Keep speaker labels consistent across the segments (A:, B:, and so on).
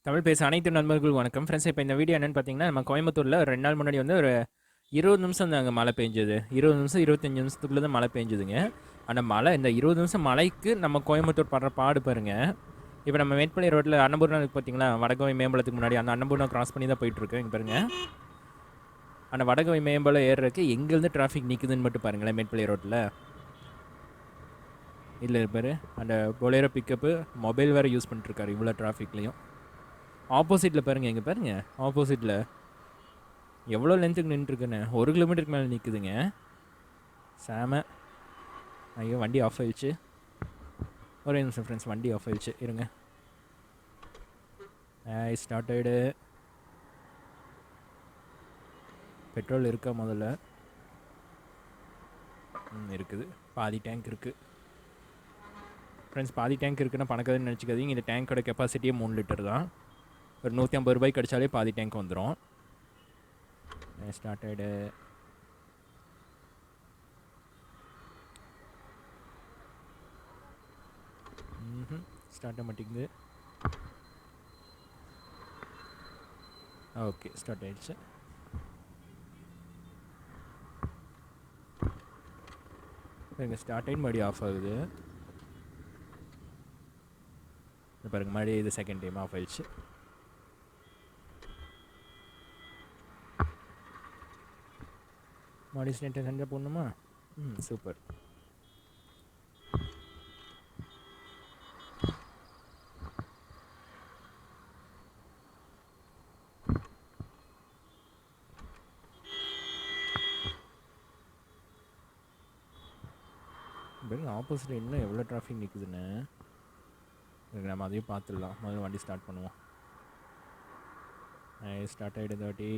A: தமிழ் பேச அனைத்து நண்பர்கள் வணக்கம் ஃப்ரெண்ட்ஸ். இப்போ இந்த வீடியோ என்னென்னு பார்த்தீங்கன்னா, நம்ம கோயம்புத்தூரில் ஒரு 2 நாள் முன்னாடி வந்து ஒரு 20 நிமிஷம் தாங்க மழை பெஞ்சது. 20 நிமிஷம் 25 நிமிஷத்துக்குள்ளே தான் மழை பெஞ்சுதுங்க. அந்த மழை இந்த 20 நிமிஷம் மழைக்கு நம்ம கோயம்புத்தூர் படுற பாடு பாருங்க. இப்போ நம்ம மேட்பள்ளி ரோட்டில் அன்னபூர்ணா இருக்குது பார்த்தீங்களா, வடகோவை மேம்பலத்துக்கு முன்னாடி அந்த அன்னபூர்ணா கிராஸ் பண்ணி தான் போயிட்டுருக்கு. இங்கே பாருங்கள், அந்த வடகோவை மேம்பலம் ஏறுறதுக்கு எங்கேருந்து டிராஃபிக் நிற்குதுன்னு மட்டும் பாருங்களேன். மேட்பள்ளி ரோட்டில் இல்லை பாரு, அந்த பொலேரோ பிக்கப்பு மொபைல் வேறு யூஸ் பண்ணிட்டுருக்காரு இவ்வளோ டிராஃபிக்லேயும். ஆப்போசிட்டில் பாருங்கள், எங்கே பாருங்கள் ஆப்போசிட்டில் எவ்வளோ லென்த்துக்கு நின்றுருக்குன்னு 1 கிலோமீட்டருக்கு மேலே நிற்குதுங்க. சாம. ஐயோ, வண்டி ஆஃப் ஆயிடுச்சு. ஒரே நிமிஷம் ஃப்ரெண்ட்ஸ், வண்டி ஆஃப் ஆயிடுச்சு, இருங்க. ஸ்டார்ட் ஆகிடு. பெட்ரோல் இருக்கா முதல்ல? இருக்குது, பாதி டேங்க் இருக்குது ஃப்ரெண்ட்ஸ். பாதி டேங்க் இருக்குன்னா பணக்காதுன்னு நினச்சிக்காதீங்க. இந்த டேங்கோட கெப்பாசிட்டியே 3 லிட்டர் தான். ஒரு 150 ரூபாய்க்கு அடித்தாலே பாதி டேங்க் வந்துடும். ஸ்டார்ட் ஆகிடு. ஸ்டார்ட் ஆக மாட்டேங்குது. ஓகே, ஸ்டார்ட் ஆகிடுச்சு. பாருங்க, ஸ்டார்ட் ஆகி மறுபடியும் ஆஃப் ஆகுது. பாருங்க, மறுபடியும் இது செகண்ட் டைம் ஆஃப் ஆயிடுச்சு. மாடி ஸ்டேட்டை செஞ்சால் போடணுமா? சூப்பர். பாருங்க, ஆப்போசிட்டில் இன்னும் எவ்வளோ டிராஃபிக் நிற்குதுன்னு. நம்ம அதையும் பார்த்துடலாம். முதல்ல வண்டி ஸ்டார்ட் பண்ணுவோம். ஸ்டார்ட் ஆகிடுது வாட்டி.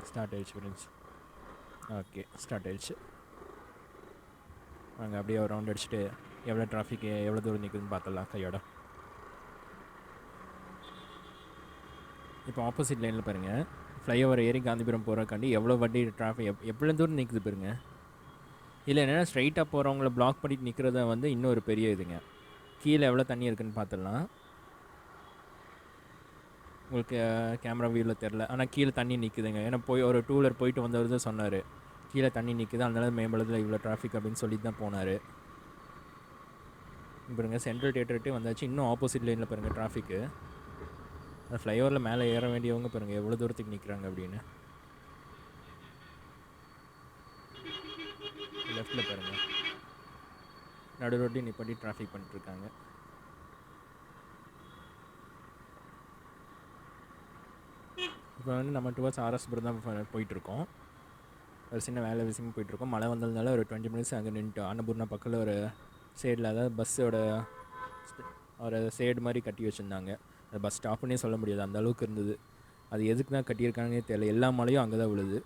A: ஸ்டார்ட் ஆகிடுச்சு ஃப்ரெண்ட்ஸ். ஓகே, ஸ்டார்ட் ஆகிடுச்சு. நாங்கள் அப்படியே ஒரு ரவுண்ட் அடிச்சுட்டு எவ்வளோ டிராஃபிக் எவ்வளோ தூரம் நிற்குதுன்னு பார்த்துடலாம் கையோட. இப்போ ஆப்போசிட் லைனில் பாருங்கள், ஃப்ளைஓவர் ஏறி காந்திபுரம் போகிறக்காண்டி எவ்வளோ வண்டி டிராஃபிக் எவ்வளோ தூரம் நிற்குது பாருங்க. இல்லை என்னென்னா ஸ்ட்ரைட்டாக போகிறவங்கள பிளாக் பண்ணிட்டு நிற்கிறத வந்து இன்னொரு பெரிய இதுங்க. கீழே எவ்வளோ தண்ணி இருக்குதுன்னு பார்த்துடலாம். உங்களுக்கு கேமரா வியூவில் தெரில, ஆனால் கீழே தண்ணி நிற்குதுங்க. ஏன்னா போய் ஒரு டூலர் போயிட்டு வந்தவர் தான் சொன்னார், கீழே தண்ணி நிற்குது, அதனால மேம்பலத்தில் இவ்வளோ டிராஃபிக் அப்படின்னு சொல்லிட்டு தான் போனார். பாருங்க, சென்ட்ரல் தியேட்டர்கிட்டே வந்தாச்சு. இன்னும் ஆப்போசிட் லைனில் பாருங்கள் டிராஃபிக்கு. அந்த ஃப்ளைஓவரில் மேலே ஏற வேண்டியவங்க பாருங்கள் எவ்வளோ தூரத்துக்கு நிற்கிறாங்க அப்படின்னு. லெஃப்ட்டில் பாருங்கள், நடு ரோட்டையும் நிப்பாட்டி டிராஃபிக் பண்ணிட்டுருக்காங்க. இப்போ வந்து நம்ம டுவர்ட்ஸ் ஆர்எஸ்புரம் தான் போயிட்டுருக்கோம். ஒரு சின்ன வேலை விஷயமும் போயிட்டுருக்கோம். மழை வந்ததுனால ஒரு 20 மினிட்ஸ் அங்கே நின்றுட்டோம். அன்னபூர்ணா பக்கத்தில் ஒரு சைடில், அதாவது பஸ்ஸோட ஒரு சைடு மாதிரி கட்டி வச்சுருந்தாங்க. அது பஸ் ஸ்டாப்புன்னே சொல்ல முடியாது, அந்த அளவுக்கு இருந்தது. அது எதுக்கு தான் கட்டியிருக்காங்கன்னே தெரியல. எல்லா மழையும் அங்கே தான் விழுது.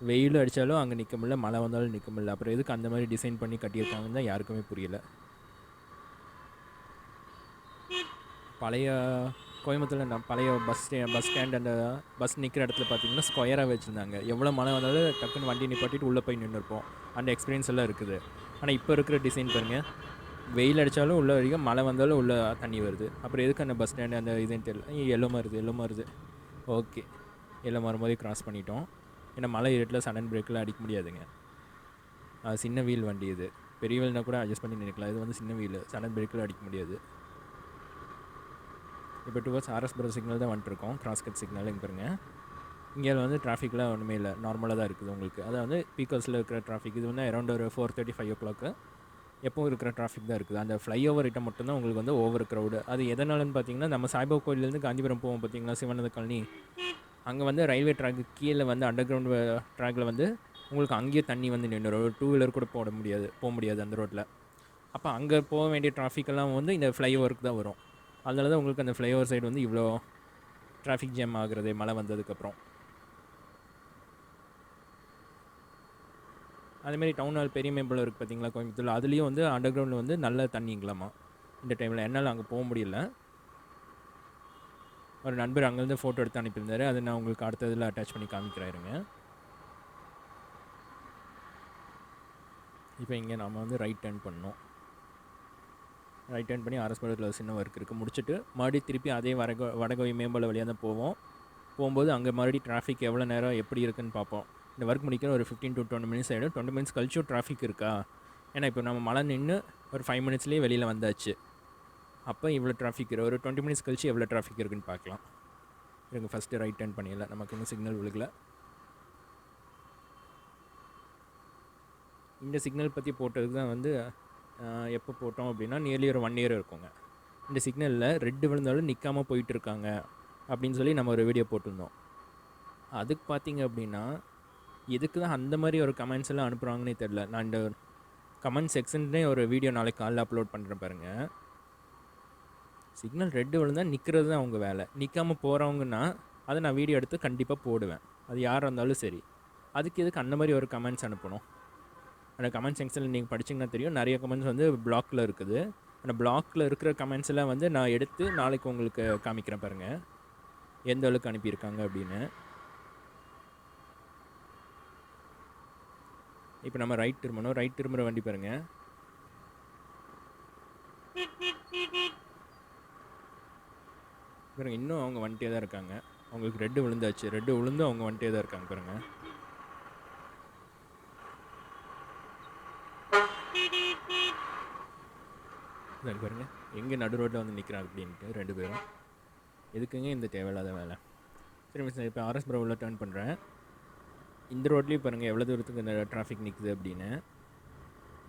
A: வெயில் அடித்தாலும் அங்கே நிற்க முடியல, மழை வந்தாலும் நிற்க முடியல. அப்புறம் எதுக்கு அந்த மாதிரி டிசைன் பண்ணி கட்டியிருக்காங்கன்னு தான் யாருக்குமே புரியல. பழைய கோயம்புத்தூரில் பழைய பஸ் ஸ்டாண்ட் அந்த பஸ் நிற்கிற இடத்துல பார்த்தீங்கன்னா ஸ்கொயராக வச்சுருந்தாங்க. எவ்வளோ மழை வந்தாலும் டக்குன்னு வண்டி நிப்பாட்டிட்டு உள்ளே போய் நின்றுருப்போம். அந்த எக்ஸ்பீரியன்ஸ் எல்லாம் இருக்குது. ஆனால் இப்போ இருக்கிற டிசைன் பாருங்கள், வெயில் அடித்தாலும் உள்ளே வரைக்கும், மழை வந்தாலும் உள்ளே தண்ணி வருது. அப்புறம் எதுக்கு அந்த பஸ் ஸ்டாண்டு அந்த இதுன்னு தெரியல. எல்லோ மாறுது. ஓகே, எல்லோ மாறும்போதே க்ராஸ் பண்ணிட்டோம். ஏன்னா மழை இருட்டில் சடன் பிரேக்கெலாம் அடிக்க முடியாதுங்க. அது சின்ன வீல் வண்டி, இது பெரிய வீல்னா கூட அட்ஜஸ்ட் பண்ணி நினைக்கலாம். இது வந்து சின்ன வீல், சடன் பிரேக்கில் அடிக்க முடியாது. இப்போ டுவர்ட்ஸ் ஆர்எஸ்புரம் சிக்னல் தான் வந்துட்டுருக்கோம், கிராஸ்கட் சிக்னல். இங்கே பாருங்கள், இங்கே வந்து டிராஃபிக்லாம் ஒன்றுமே இல்லை, நார்மலாக தான் இருக்குது உங்களுக்கு. அதாவது பீக்கர்ஸில் இருக்கிற டிராஃபிக் இது வந்து அரௌண்ட் ஒரு 4:35 o'clock எப்போவும் இருக்கிற டிராஃபிக் தான் இருக்குது. அந்த ஃப்ளைஓவர் கிட்ட மட்டும்தான் உங்களுக்கு வந்து ஓவர் க்ரௌடு. அது எதனாலன்னு பார்த்தீங்கன்னா, நம்ம சாய்பாபா கோயிலேருந்து காந்திபுரம் போவோம் பார்த்தீங்களா, சிவானந்த காலனி, அங்கே வந்து ரயில்வே ட்ராக்கு கீழே வந்து அண்டர் கிரவுண்ட் ட்ராக்கில் வந்து உங்களுக்கு அங்கேயே தண்ணி வந்து நின்று ஒரு 2 வீலர் கூட போக முடியாது அந்த ரோட்டில். அப்போ அங்கே போக வேண்டிய டிராஃபிக்கெல்லாம் வந்து இந்த ஃப்ளைஓவருக்கு தான் வரும். அதனால தான் உங்களுக்கு அந்த ஃப்ளைஓவர் சைடு வந்து இவ்வளோ டிராஃபிக் ஜாம் ஆகுறது மழை வந்ததுக்கப்புறம். அதேமாதிரி டவுன் ஹால் பெரிய மேம்பலம் இருக்குது பார்த்தீங்களா கோயம்புத்தூர், அதுலேயும் வந்து அண்டர் கிரவுண்டில் வந்து நல்ல தண்ணிங்களாமா இந்த டைமில். என்னால் அங்கே போக முடியல. ஒரு நண்பர் அங்கேருந்து ஃபோட்டோ எடுத்து அனுப்பியிருந்தார், அதை நான் உங்களுக்கு அடுத்ததில் அட்டாச் பண்ணி காமிக்கிறாருங்க. இப்போ இங்கே நம்ம வந்து ரைட் டர்ன் பண்ணோம். ரைட் டர்ன் பண்ணி அரஸ்புரத்தில் சின்ன ஒர்க் இருக்குது முடிச்சுட்டு மறுபடியும் திருப்பி அதே வடகோய் மேம்பாலம் வழியாக தான் போகும்போது அங்கே மறுபடியும் டிராஃபிக் எவ்வளோ நேரம் எப்படி இருக்குன்னு பார்ப்போம். இந்த ஒர்க் முடிக்கிற ஒரு 15 to 20 மினிட்ஸ் ஆகிடும். 20 மினிட்ஸ் கழிச்சும் டிராஃபிக் இருக்கா, ஏன்னா இப்போ நம்ம மழை நின்று ஒரு 5 மினிட்ஸ்லேயே வெளியில் வந்தாச்சு. அப்போ இவ்வளோ டிராஃபிக் ஒரு 20 மினிட்ஸ் கழிச்சு எவ்வளோ டிராஃபிக் இருக்குன்னு பார்க்கலாம். எனக்கு ஃபஸ்ட்டு ரைட் டர்ன் பண்ணிடல, நமக்கு இன்னும் சிக்னல் விழுகல. இந்த சிக்னல் பற்றி போட்டதுக்கு தான் வந்து எப்போ போட்டோம் அப்படின்னா நியர்லி ஒரு 1 year இருக்குங்க. இந்த சிக்னலில் ரெட்டு விழுந்தாலும் நிற்காமல் போயிட்டுருக்காங்க அப்படின்னு சொல்லி நம்ம ஒரு வீடியோ போட்டிருந்தோம். அதுக்கு பார்த்தீங்க அப்படின்னா எதுக்கு தான் அந்த மாதிரி ஒரு கமெண்ட்ஸ் எல்லாம் அனுப்புகிறாங்கன்னே தெரில. நான் இந்த கமெண்ட் செக்ஷன்லேயே ஒரு வீடியோ நாளைக்கு காலையில் அப்லோட் பண்ணுறேன் பாருங்கள். சிக்னல் ரெட்டு விழுந்தால் நிற்கிறது தான் அவங்க வேலை. நிற்காமல் போகிறவங்கன்னா அதை நான் வீடியோ எடுத்து கண்டிப்பாக போடுவேன், அது யாராக இருந்தாலும் சரி. அதுக்கு எதுக்கு அந்த மாதிரி ஒரு கமெண்ட்ஸ் அனுப்பணும்? அந்த கமெண்ட் செக்ஷனில் நீங்கள் படிச்சிங்கன்னா தெரியும், நிறைய கமெண்ட்ஸ் வந்து பிளாக்கில் இருக்குது. அந்த பிளாக்கில் இருக்கிற கமெண்ட்ஸ் எல்லாம் வந்து நான் எடுத்து நாளைக்கு உங்களுக்கு காமிக்கிறேன் பாருங்கள் எந்த அளவுக்கு அனுப்பியிருக்காங்க அப்படின்னு. இப்போ நம்ம ரைட் திரும்பணும். ரைட் திரும்புகிற வண்டி பாருங்கள். பாருங்கள் இன்னும் அவங்க வந்துட்டே தான் இருக்காங்க. அவங்களுக்கு ரெட்டு விழுந்தாச்சு, ரெட்டு விழுந்து அவங்க வந்துட்டே தான் இருக்காங்க பாருங்கள். பாருங்கள் எங்கே நடு ரோட்டில் வந்து நிற்கிறாங்க அப்படின்ட்டு 2 பேரும். எதுக்குங்க இந்த தேவையில்லாத வேலை? சரி மிஸ், இப்போ ஆர்எஸ் உள்ள டர்ன் பண்ணுறேன். இந்த ரோட்லேயும் பாருங்கள் எவ்வளோ தூரத்துக்கு இந்த டிராஃபிக் நிற்குது அப்படின்னு.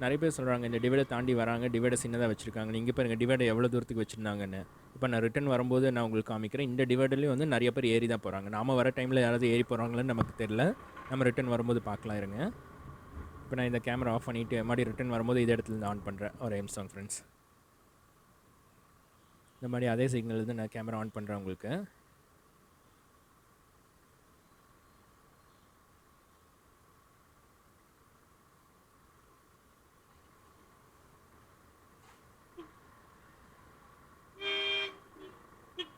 A: நிறைய பேர் சொல்கிறாங்க இந்த டிவைடை தாண்டி வராங்க, டிவைடை சின்னதாக வச்சுருக்காங்க. நீங்கள் பாருங்கள் டிவைடை எவ்வளோ தூரத்துக்கு வச்சுருந்தாங்கன்னு. இப்போ நான் ரிட்டன் வரும்போது நான் உங்களுக்கு காமிக்கிறேன். இந்த டிவைடர்லேயும் வந்து நிறைய பேர் ஏறி தான் போகிறாங்க. நாம் வர டைமில் யாராவது ஏறி போகிறாங்களான்னு நமக்கு தெரில. நம்ம ரிட்டன் வரும்போது பார்க்கலாம் இருங்க. இப்போ நான் இந்த கேமரா ஆஃப் பண்ணிவிட்டு மறுபடியும் ரிட்டன் வரும்போது இதே இடத்துல இருந்து ஆன் பண்ணுறேன். ஒரு எம்சாங் ஃப்ரெண்ட்ஸ், இந்த மாதிரி அதே சிக்னல் வந்து நான் கேமரா ஆன் பண்ணுறேன் உங்களுக்கு.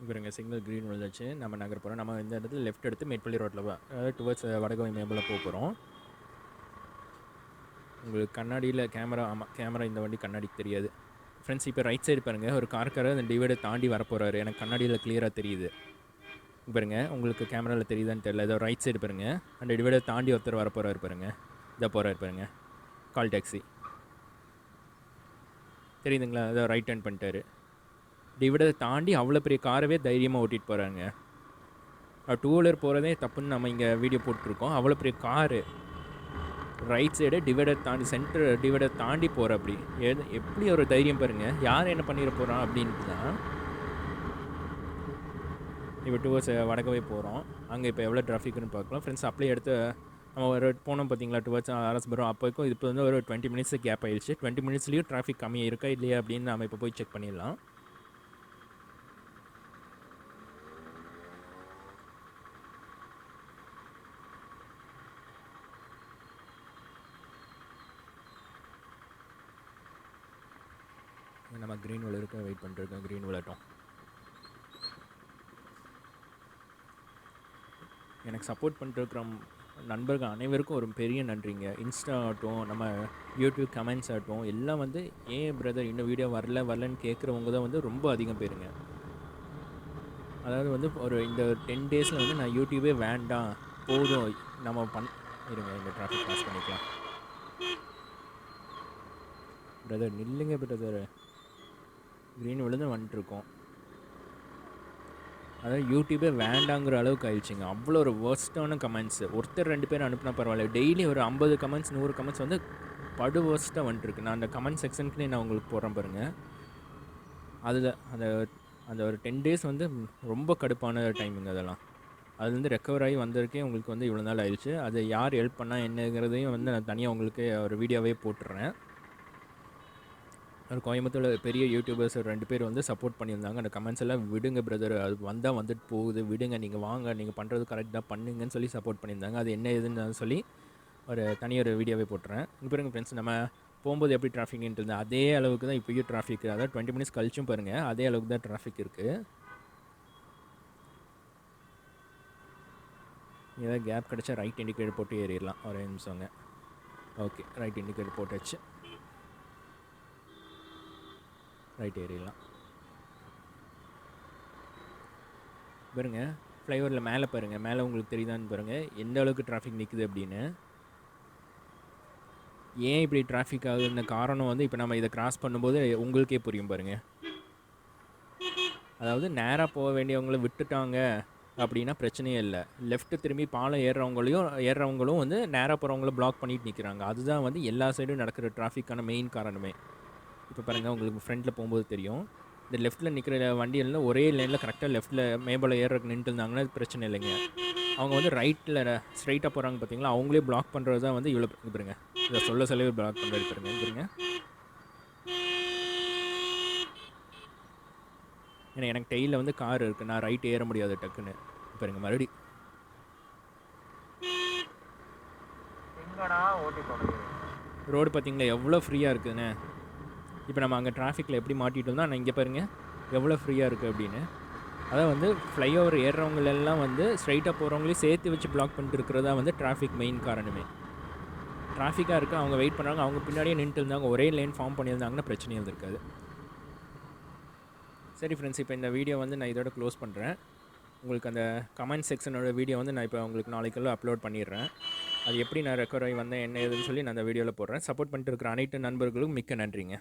A: இவருங்க சிக்னல் க்ரீன் விழுந்துச்சு. நம்ம நகர் போகிறோம். நம்ம இந்த இடத்துல லெஃப்ட் எடுத்து மேட்பள்ளி ரோட்டில் அதாவது டுவர்ட்ஸ் வடகோய் மேம்பில் போகிறோம். உங்களுக்கு கண்ணாடியில் கேமரா, ஆமாம் கேமரா இந்த வண்டி கண்ணாடிக்கு தெரியாது ஃப்ரெண்ட்ஸ். இப்போ ரைட் சைடு பாருங்கள், ஒரு கார்காரர் அந்த டிவைடை தாண்டி வரப்போகிறாரு. எனக்கு கண்ணாடியில் கிளியராக தெரியுது பாருங்கள். உங்களுக்கு கேமராவில் தெரியுதான்னு தெரியல. ஏதோ ரைட் சைடு பாருங்கள், அந்த டிவைடை தாண்டி ஒருத்தர் வரப்போகிறாரு பாருங்கள். இதை போகிறாரு பாருங்கள், கால் டாக்ஸி தெரியுதுங்களா? ஏதோ ரைட் டர்ன் பண்ணிட்டாரு. டிவைடை தாண்டி அவ்வளோ பெரிய காரவே தைரியமாக ஓட்டிகிட்டு போகிறாங்க. டூ வீலர் போகிறதே தப்புன்னு நம்ம இங்கே வீடியோ போட்டிருக்கோம். அவ்வளோ பெரிய காரு ரைட் சைடு டிவைடர் தாண்டி சென்டர் டிவைடர் தாண்டி போகிற அப்படி எப்படி ஒரு தைரியம் பாருங்கள். யார் என்ன பண்ணிட போகிறான் அப்படின்ட்டு தான். இப்போ டுவர்ட்ஸ் வடக்கவே போகிறோம். அங்கே இப்போ எவ்வளோ டிராஃபிக்னு பார்க்கலாம் ஃப்ரெண்ட்ஸ். அப்படியே எடுத்து நம்ம ஒரு போனோம் பார்த்தீங்களா டுவர்ட்ஸ் அரஸ்புரம். அப்போக்கும் இப்போ வந்து ஒரு 20 மினிட்ஸ் கேப் ஆகிடுச்சு. 20 மினிட்ஸ்லேயும் டிராஃபிக் கம்மியாக இருக்கா இல்லையா அப்படின்னு நம்ம இப்போ போய் செக் பண்ணிடலாம். நம்ம க்ரீன் விழருக்க வெயிட் பண்ணிட்டுருக்கோம். க்ரீன் விழட்டும். எனக்கு சப்போர்ட் பண்ணிட்டுருக்கிற நண்பர்கள் அனைவருக்கும் ஒரு பெரிய நன்றிங்க. இன்ஸ்டா ஆகட்டும், நம்ம யூடியூப் கமெண்ட்ஸ் ஆகட்டும், எல்லாம் வந்து ஏன் பிரதர் இன்னும் வீடியோ வரலன்னு கேட்குறவங்க தான் வந்து ரொம்ப அதிகம் பேருங்க. அதாவது வந்து ஒரு இந்த 10 டேஸில் வந்து நான் யூடியூபே வேண்டாம் போதும் நம்ம இருங்க இந்த டிராஃபிக் பாஸ் பண்ணிக்கலாம். பிரதர் நில்லுங்க பிரதர், க்ரீன் விழுந்து வந்துட்டுருக்கோம். அதாவது யூடியூபே வேண்டாங்கிற அளவுக்கு ஆயிடுச்சுங்க. அவ்வளோ ஒரு ஒர்ஸ்ட்டான கமெண்ட்ஸு. ஒருத்தர் 2 பேர் அனுப்புனா பரவாயில்ல, டெய்லி ஒரு 50 கமெண்ட்ஸ் 100 கமெண்ட்ஸ் வந்து படு ஒர்ஸ்ட்டாக வந்துட்டுருக்கு. நான் அந்த கமெண்ட் செக்ஷனுக்குனே நான் உங்களுக்கு போடுறேன் பாருங்கள். அதில் அந்த அந்த ஒரு 10 டேஸ் வந்து ரொம்ப கடுப்பான டைமுங்க அதெல்லாம். அதுலேருந்து ரெக்கவர் ஆகி வந்ததுக்கே உங்களுக்கு வந்து இவ்வளோ நாள் ஆயிடுச்சு. அது யார் ஹெல்ப் பண்ணால் என்னங்கிறதையும் வந்து நான் தனியாக உங்களுக்கு ஒரு வீடியோவே போட்டுடுறேன். ஒரு கோயம்புத்தூரில் பெரிய யூடியூபர்ஸ் 2 பேர் வந்து சப்போர்ட் பண்ணியிருந்தாங்க. அந்த கமெண்ட்ஸ் எல்லாம் விடுங்க பிரதர், அது வந்தால் வந்துட்டு போகுது, விடுங்க, நீங்கள் வாங்க, நீங்கள் பண்ணுறது கரெக்டாக பண்ணுங்கன்னு சொல்லி சப்போர்ட் பண்ணியிருந்தாங்க. அது என்ன ஏதுன்னு சொல்லி ஒரு தனியாக ஒரு வீடியோவே போட்டுறேன். இப்போ பாருங்கள் ஃப்ரெண்ட்ஸ், நம்ம போகும்போது எப்படி டிராஃபிக்ன்ட்டு இருந்தது அதே அளவுக்கு தான் இப்போயும் டிராஃபிக். அதாவது 20 மினிட்ஸ் கழிச்சும் பாருங்கள் அதே அளவுக்கு தான் டிராஃபிக் இருக்குது. ஏதாவது கேப் கிடச்சா ரைட் இண்டிகேட்டர் போட்டு ஏறிடலாம். ஒரு நிமிஷங்க. ஓகே, ரைட் இண்டிகேட்டர் போட்டாச்சு. ரைட் ஏறிடலாம். பாருங்க, ஃப்ளைஓவரில் மேலே பாருங்கள், மேலே உங்களுக்கு தெரியுதான்னு பாருங்கள் எந்த அளவுக்கு டிராஃபிக் நிற்குது அப்படின்னு. ஏன் இப்படி டிராஃபிக் ஆகுதுன்னு காரணம் வந்து இப்போ நம்ம இதை கிராஸ் பண்ணும்போது உங்களுக்கே புரியும் பாருங்கள். அதாவது நேராக போக வேண்டியவங்கள விட்டுட்டாங்க அப்படின்னா பிரச்சனையே இல்லை. லெஃப்ட்டு திரும்பி பாலம் ஏறுறவங்களும் வந்து நேராக போகிறவங்கள பிளாக் பண்ணிட்டு நிற்கிறாங்க. அதுதான் வந்து எல்லா சைடும் நடக்கிற டிராஃபிக்கான மெயின் காரணமே. இப்போ பாருங்கள், உங்களுக்கு ஃப்ரண்ட்டில் போகும்போது தெரியும். இந்த லெஃப்ட்டில் நிற்கிற வண்டியெல்லாம் ஒரே லைனில் கரெக்டாக லெஃப்ட்டில் மேபோல் ஏறக்கு நின்றுட்டு இருந்தாங்கன்னா பிரச்சனை இல்லைங்க. அவங்க வந்து ரைட்டில் ஸ்ட்ரைட்டாக போகிறாங்க பார்த்தீங்களா, அவங்களே பிளாக் பண்ணுறது தான் வந்து இவ்வளோ பாருங்க. இதை சொல்லவே பிளாக் பண்ணுறது பாருங்க. ஏன்னா எனக்கு டெய்லில் வந்து கார் இருக்குது, நான் ரைட் ஏற முடியாது டக்குன்னு. பாருங்க மறுபடி ரோடு பார்த்தீங்களா எவ்வளோ ஃப்ரீயாக இருக்குதுன்னு. இப்போ நம்ம அங்கே டிராஃபிக்கில் எப்படி மாட்டிகிட்டு இருந்தோம், நான் இங்கே பாருங்கள் எவ்வளோ ஃப்ரீயாக இருக்குது அப்படின்னு. அதான் வந்து ஃப்ளைஓவர் ஏறுறவங்களெல்லாம் வந்து ஸ்ட்ரைட்டாக போகிறவங்களையும் சேர்த்து வச்சு பிளாக் பண்ணிட்டு இருக்கிறதா வந்து டிராஃபிக் மெயின் காரணமே. டிராஃபிக்காக இருக்குது, அவங்க வெயிட் பண்ணுறாங்க, அவங்க பின்னாடியே நின்றுட்டு இருந்தாங்க, ஒரே லைன் ஃபார்ம் பண்ணியிருந்தாங்கன்னா பிரச்சனையும் இருந்திருக்காது. சரி ஃப்ரெண்ட்ஸ், இப்போ இந்த வீடியோ வந்து நான் இதோட க்ளோஸ் பண்ணுறேன். உங்களுக்கு அந்த கமெண்ட் செக்ஷனோட வீடியோ வந்து நான் இப்போ உங்களுக்கு நாளைக்குள்ள அப்லோட் பண்ணிடுறேன். அது எப்படி நான் ரெக்கவர் ஆகி வந்தேன் என்ன ஏதுன்னு சொல்லி நான் அந்த வீடியோவில் போடுறேன். சப்போர்ட் பண்ணிட்டு இருக்கிற அனைத்து நண்பர்களுக்கும் மிக்க நன்றிங்க.